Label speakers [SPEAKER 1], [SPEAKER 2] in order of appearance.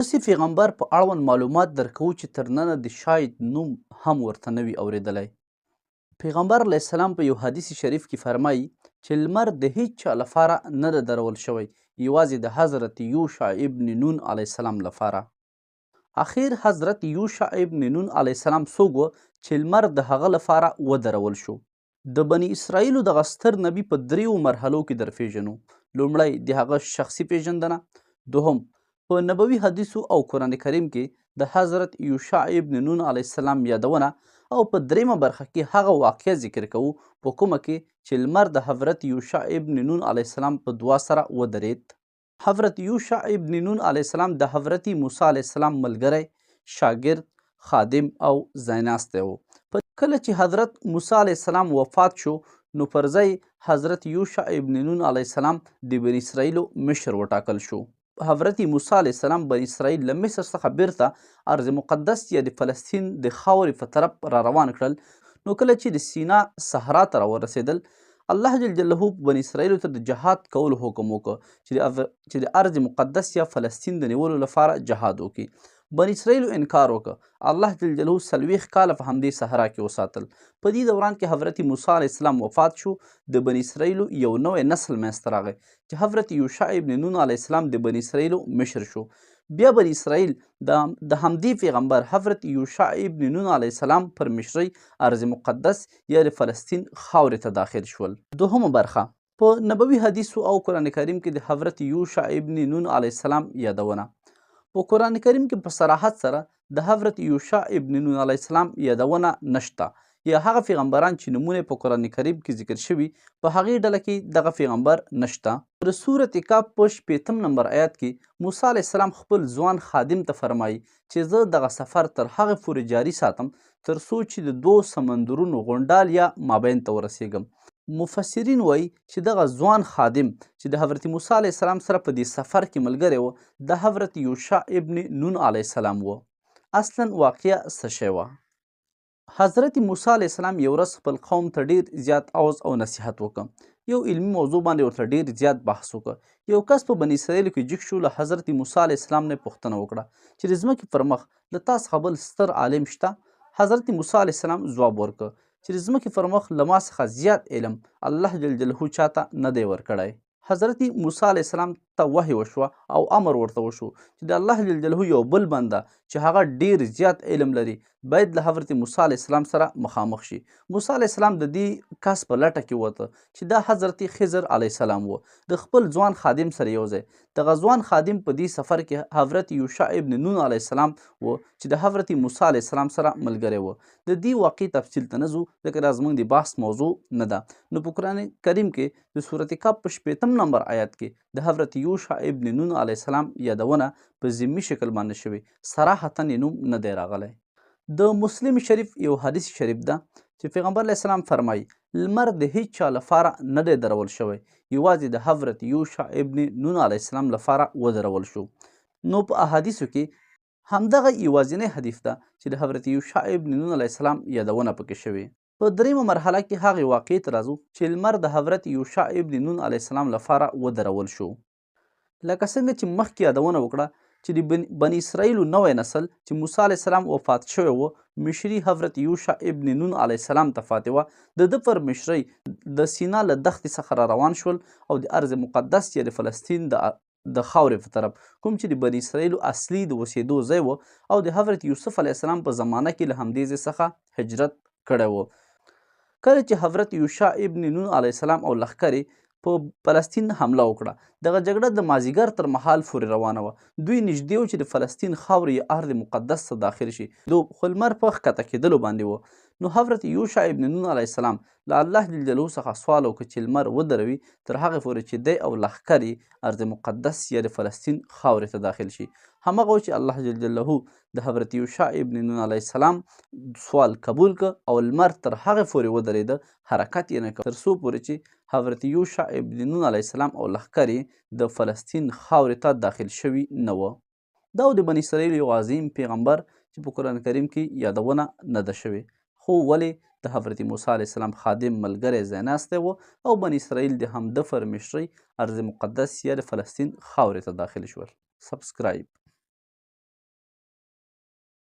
[SPEAKER 1] داسې پیغمبر په اړوند معلومات درکوو چې تر ننه د شاید نوم هم ورته نه وي اورېدلی. پیغمبر علیه السلام په یو حدیث شریف کې فرمایي چې لمر د هیڅ چا لپاره نه ده درول شوی، یوازې د حضرت یوشع ابن نون علیه السلام لپاره. اخیر حضرت یوشع ابن نون علیه السلام څوک و چې لمر د هغه لپاره ودرول شو. د بني اسرائیلو دغه ستر نبي په دریو مرحلو کې درپېژنو. لومړی د هغه شخصي پیژندنه، دوهم په نبوي حدیثو او قرآن کریم کې د حضرت یوشع ابن نون علیه السلام یادونه، او په دریمه برخه کې هغه واقعه ذکر کوو په کومه کې چې لمر د حضرت یوشع ابن نون علیه السلام په دعا سره ودرېد. حضرت یوشع ابن نون علیه السلام د حضرت موسی علیه السلام ملګری، شاګرد، خادم او ځایناستی و. کله چې حضرت موسی علیه السلام وفات شو نو پر ځای حضرت یوشع ابن نون علیه السلام د بني اسرائیلو مشر وټاکل شو. حضرت موسی علیه السلام بني اسرائیل له مصر څخه بیرته ارض مقدس یا د فلسطین د خاورې په طرف را روان کړل. نو کله چې د سینا صحرا ته راورسېدل، الله جل جلاله بني اسرائیلو ته د جهاد کولو حکم وکړ چې د ارض مقدس یا فلسطین د نیولو لپاره جهاد وکړي. بني اسرائیلو انکار وکړ. الله جل جلاله 40 کاله په همدې صحرا کې وساتل. په دې دوران کې حضرت موسی علیه السلام وفات شو. د بني اسرائیلو یو نوی نسل منځته راغی چې حضرت یوشع ابن نون علیه السلام د بني اسرائیلو مشر شو. بیا بني اسرائیل د همدې پیغمبر حضرت یوشع ابن نون علیه السلام پر مشرۍ ارض مقدس یا د فلسطین خاورې ته داخل شول. دوهمه برخه په نبوي حدیثو او قرآن کریم کې د حضرت یوشع ابن نون علیه السلام یادونه. په قرآن کریم کې په صراحت سره د حضرت یوشع ابن نون علیه السلام یادونه نشته، یا هغه پیغمبران چې نومونه په قرآن کریم کې ذکر شوي په هغې ډله کې دغه پیغمبر نشته. د سورة کهف په 80 نمبر آیات کې موسی علیه السلام خپل ځوان خادم ته فرمایي چې زه دغه سفر تر هغې پورې جاري ساتم تر څو چې د 2 سمندرونو غونډال یا مابین ته ورسیږم. مفسرین وایي چې دغه ځوان خادم چې د حضرت موسی علیه السلام سره په دې سفر کې ملګری و د حضرت یوشع ابن نون علیه السلام و. اصلا واقعه څه شی وه؟ حضرت موسی علیه السلام یو ورځ خپل قوم ته ډېر زیات عوض او نصیحت وکړ. یو علمي موضوع باندې ورته ډېر زیات بحث وکړ. یو کس په بني اسرائیلو کې جګ شو، له حضرت موسی علیه السلام نه پوښتنه وکړه چې د ځمکې پر مخ له تا څخه بل ستر عالم شته؟ حضرت موسی علیه السلام ځواب ورکړ چې د ځمکې پر مخ له ما څخه زیات علم الله جل جلاله چاته نه دی ورکړی. حضرت موسی علیه السلام ته وحی وشوه او امر ورته وشو چې د الله جل جلاله یو بل بنده چې هغه ډیر زیات علم لري باید له حضرت موسی علیه السلام سره مخامخ شي. موسی علیه السلام د دې کس په لټه کې وته چې دا حضرت خضر علیه السلام و، د خپل ځوان خادم سره یو ځای. دغه ځوان خادم په دې سفر کې حضرت یوشع ابن نون علیه السلام و چې د حضرت موسی علیه السلام سره ملګری و. د دې واقعي تفصیل ته نه ځو ځکه دا زموږ د بحث موضوع نه ده. نو په قرآن کریم کې د سورة کهف په 80 نمبر آیات کې د حضرت یوشع ابن نون علیه السلام یادونه په ضمني شکل باندې شوې، صراحتا یې نوم نه دی راغلی. د مسلم شریف یو حدیث شریف ده چې پیغمبر علیه السلام فرمایي لمر د هیڅ چا لپاره نه دی درول شوی، یوازې د حضرت یوشع ابن نون علیه السلام لپاره ودرول شو. نو په احادیثو کې همدغه یوازینی حدیث ده چې د حضرت یوشع ابن نون علیه السلام یادونه پکې شوې. په دریمه مرحله کې هغې واقعې ته راځو چې لمر د حضرت یوشع ابن نون علیه السلام لپاره ودرول شو. لکه څنګه چې مخکې یادونه وکړه چې د بني اسرائیلو نوی نسل چې موسی علیه السلام وفات شوی و مشري حضرت یوشع ابن نون علیه السلام ته پاتې وه. د ده پر مشرۍ د سینا له دښتې څخه را روان شول او د ارض مقدس یا د فلسطین د خاورې په طرف کوم چې د بني اسرائیلو اصلي د اوسېدو ځای و او د حضرت یوسف علیه السلام په زمانه کې له همدې ځای څخه هجرت کړی و. کله چې حضرت یوشع ابن نون علیه السلام او لښکر په فلسطین حمله وکړه، دغه جګړه د مازدیګر تر مهال پورې روانه وه. دوی نږدې و چې د فلسطین خاورې یا ارض مقدس ته داخل شي، خو لمر په ښکته کېدلو باندې و. نو حضرت یوشع ابن نون علیه السلام له الله جل جلاله څخه سوال وکړ چې لمر ودروي تر هغې پورې چې دی او لښکر یې ارض مقدس یا د فلسطین خاورې ته داخل شي. همغه و چې الله جل جلاله د حضرت یوشع ابن نون علیه السلام سوال قبول کړ او لمر تر هغې پورې ودرېده، حرکت یې نه کړ تر څو پورې چې حضرت یوشع ابن نون علیه السلام او لښکر یې د فلسطین خاورې ته داخل شوي نه وه. دا د بني اسرائیل یو عظیم پیغمبر چې په قرآن کریم کې یادونه نه ده شوې، خو ولې د حضرت موسی علیه السلام خادم ملګری ځایناستی و او بني اسرائیل د همده پر مشرۍ ارض مقدس یا د فلسطین خاورې ته داخل شول. سبسکرایب